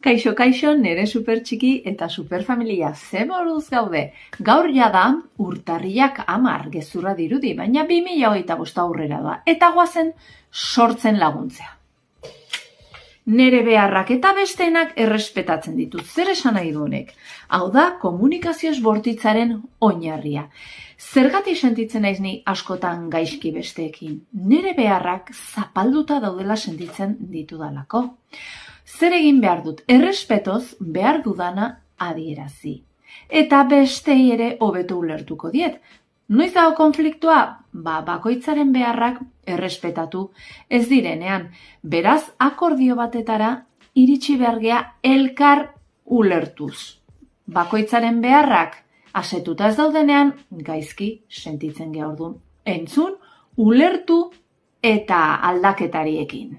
Kaixo, kaixo, nere supertxiki eta superfamilia ze moduz gaude. Gaur jada urtarriak 10 gezurra dirudi, baina 2025 aurrera da. Eta goazen sortzen laguntzea. Nere beharrak eta besteenak errespetatzen ditut. Zer esan nahi du honek? Hau da, komunikazioz bortitzaren oinarria. Zergatik sentitzen naiz ni askotan gaizki besteekin? Nere beharrak zapalduta daudela sentitzen ditudalako. Zer egin behar dut? Errespetoz behar dudana adierazi. Eta bestei ere hobeto ulertuko diet. Noiz dago konfliktua? Bakoitzaren beharrak errespetatu ez direnean. Beraz, akordio batetara iritsi behar gea elkar ulertuz. Bakoitzaren beharrak asetuta ez daudenean, gaizki sentitzen gea orduan. Entzun, ulertu eta aldaketariekin.